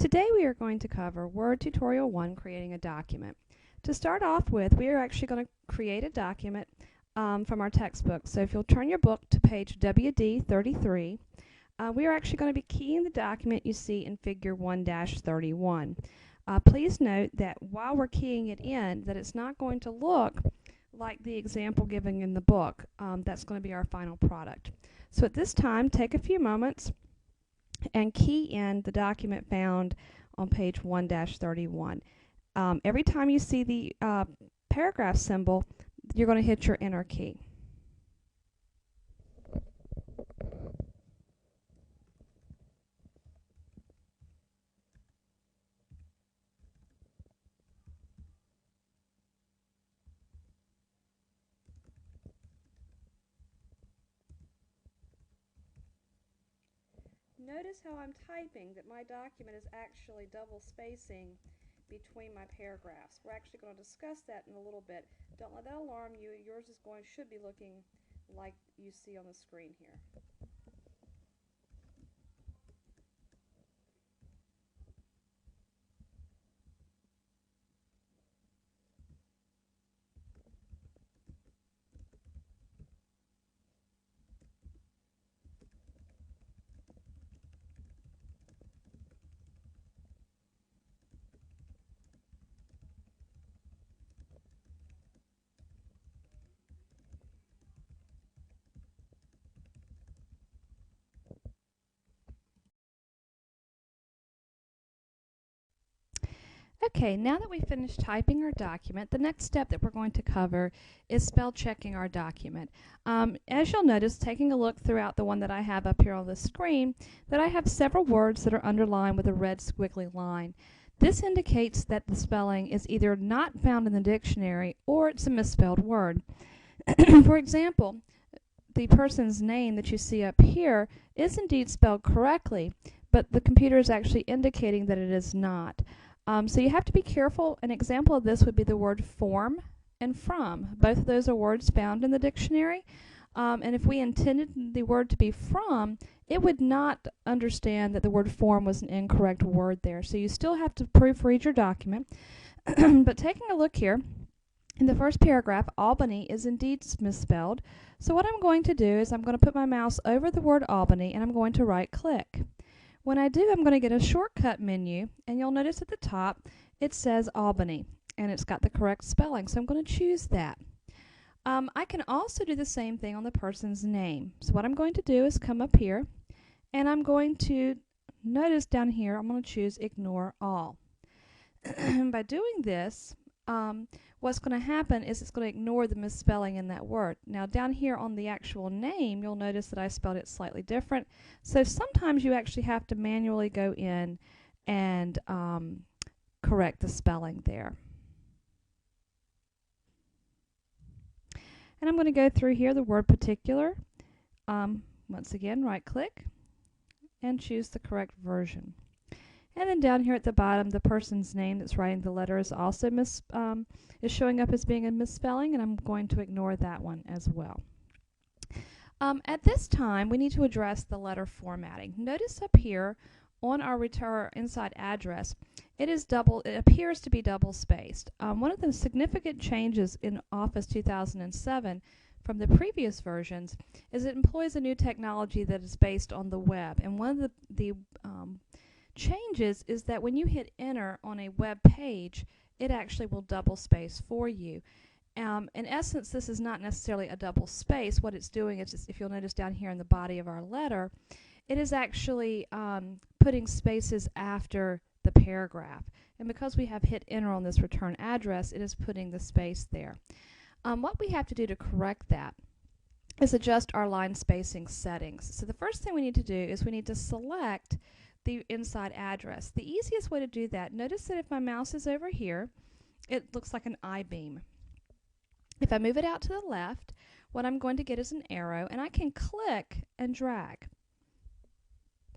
Today we are going to cover Word Tutorial 1, Creating a Document. To start off with, we are actually going to create a document from our textbook. So if you'll turn your book to page WD 33, we are actually going to be keying the document you see in Figure 1-31. Please note that while we're keying it in, that it's not going to look like the example given in the book. That's going to be our final product. So at this time, take a few moments and key in the document found on page 1-31. Every time you see the paragraph symbol, you're going to hit your enter key. Notice how I'm typing that my document is actually double spacing between my paragraphs. We're actually going to discuss that in a little bit. Don't let that alarm you. Yours should be looking like you see on the screen here. Okay, now that we've finished typing our document, the next step that we're going to cover is spell checking our document. As you'll notice, taking a look throughout the one that I have up here on the screen, that I have several words that are underlined with a red squiggly line. This indicates that the spelling is either not found in the dictionary or it's a misspelled word. For example, the person's name that you see up here is indeed spelled correctly, but the computer is actually indicating that it is not. So you have to be careful. An example of this would be the word form and from. Both of those are words found in the dictionary. And if we intended the word to be from, it would not understand that the word form was an incorrect word there. So you still have to proofread your document. But taking a look here, in the first paragraph, Albany is indeed misspelled. So what I'm going to do is I'm going to put my mouse over the word Albany and I'm going to right click. When I do, I'm going to get a shortcut menu, and you'll notice at the top it says Albany, and it's got the correct spelling, so I'm going to choose that. I can also do the same thing on the person's name. So what I'm going to do is come up here, and I'm going to notice down here I'm going to choose Ignore All. By doing this, what's going to happen is it's going to ignore the misspelling in that word. Now down here on the actual name, you'll notice that I spelled it slightly different. So sometimes you actually have to manually go in and correct the spelling there. And I'm going to go through here the word particular. Once again, right click and choose the correct version. And then down here at the bottom, the person's name that's writing the letter is also is showing up as being a misspelling, and I'm going to ignore that one as well. At this time, we need to address the letter formatting. Notice up here on our inside address, it appears to be double spaced. One of the significant changes in Office 2007 from the previous versions is it employs a new technology that is based on the web, and one of the changes is that when you hit enter on a web page, it actually will double space for you. In essence, this is not necessarily a double space. What it's doing is, just, if you'll notice down here in the body of our letter, it is actually putting spaces after the paragraph. And because we have hit enter on this return address, it is putting the space there. What we have to do to correct that is adjust our line spacing settings. So the first thing we need to do is we need to select the inside address. The easiest way to do that, notice that if my mouse is over here, it looks like an I-beam. If I move it out to the left, what I'm going to get is an arrow, and I can click and drag.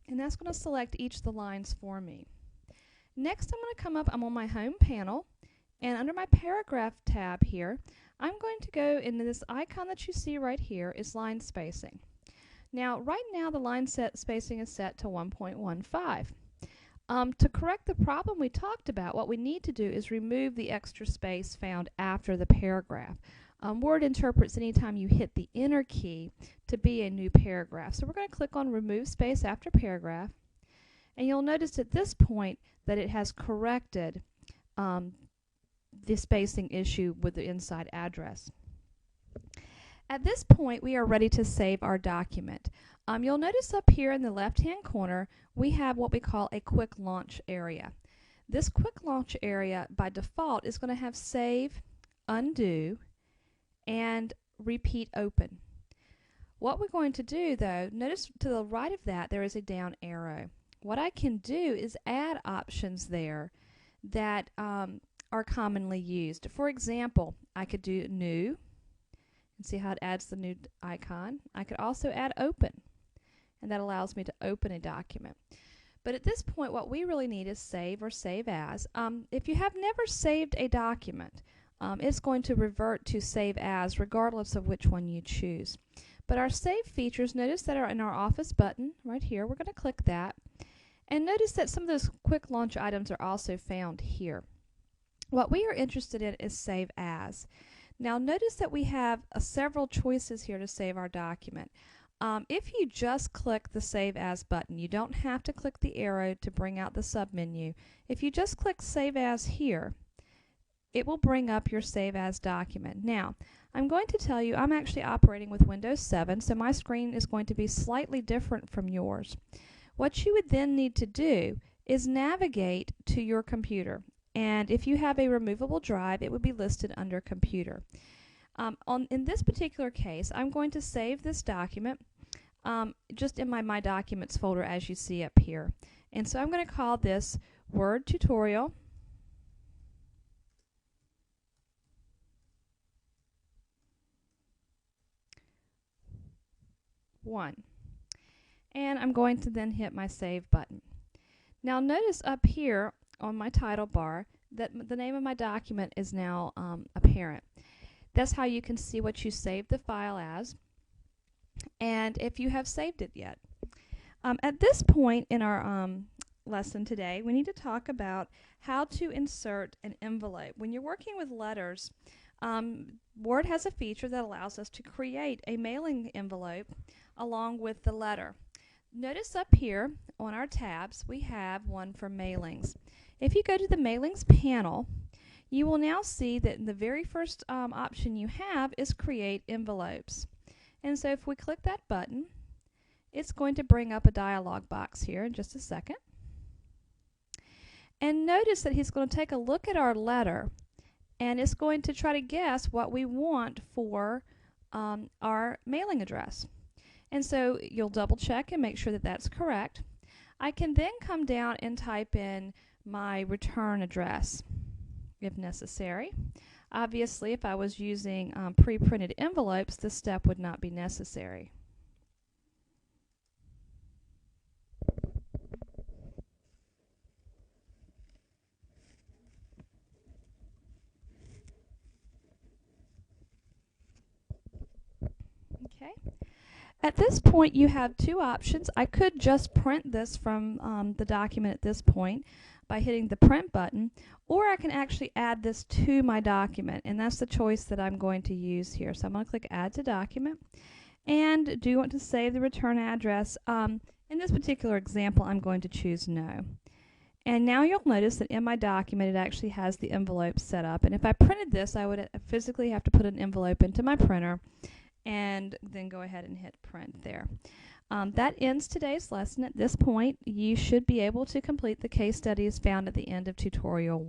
And that's going to select each of the lines for me. Next, I'm going to come up, I'm on my home panel, and under my paragraph tab here, I'm going to go into this icon that you see right here is line spacing. Now, right now the line spacing is set to 1.15. To correct the problem we talked about, what we need to do is remove the extra space found after the paragraph. Word interprets anytime you hit the enter key to be a new paragraph. So we're going to click on remove space after paragraph, and you'll notice at this point that it has corrected the spacing issue with the inside address. At this point, we are ready to save our document. You'll notice up here in the left-hand corner, we have what we call a quick launch area. This quick launch area, by default, is going to have save, undo, and repeat open. What we're going to do, though, notice to the right of that there is a down arrow. What I can do is add options there that are commonly used. For example, I could do new, and see how it adds the new icon. I could also add open, and that allows me to open a document. But at this point, what we really need is save or save as. If you have never saved a document, it's going to revert to save as regardless of which one you choose. But our save features, notice that are in our office button right here. We're going to click that. And notice that some of those quick launch items are also found here. What we are interested in is save as. Now notice that we have several choices here to save our document. If you just click the Save As button, you don't have to click the arrow to bring out the submenu. If you just click Save As here, it will bring up your Save As document. Now, I'm going to tell you I'm actually operating with Windows 7, so my screen is going to be slightly different from yours. What you would then need to do is navigate to your computer. And if you have a removable drive, it would be listed under Computer. In this particular case, I'm going to save this document just in my Documents folder, as you see up here. And so I'm going to call this Word Tutorial 1. And I'm going to then hit my Save button. Now notice up here on my title bar that the name of my document is now apparent. That's how you can see what you saved the file as, and if you have saved it yet. At this point in our lesson today, we need to talk about how to insert an envelope. When you're working with letters, Word has a feature that allows us to create a mailing envelope along with the letter. Notice up here on our tabs we have one for mailings. If you go to the Mailings panel, you will now see that the very first option you have is Create Envelopes. And so if we click that button, it's going to bring up a dialog box here in just a second. And notice that he's going to take a look at our letter, and it's going to try to guess what we want for our mailing address. And so you'll double check and make sure that that's correct. I can then come down and type in my return address if necessary. Obviously, if I was using pre-printed envelopes, this step would not be necessary. Okay. At this point, you have two options. I could just print this from the document at this point by hitting the print button, or I can actually add this to my document, and that's the choice that I'm going to use here. So I'm going to click Add to Document, and do you want to save the return address? In this particular example, I'm going to choose No. And now you'll notice that in my document it actually has the envelope set up, and if I printed this, I would physically have to put an envelope into my printer and then go ahead and hit print there. That ends today's lesson. At this point, you should be able to complete the case studies found at the end of tutorial 1.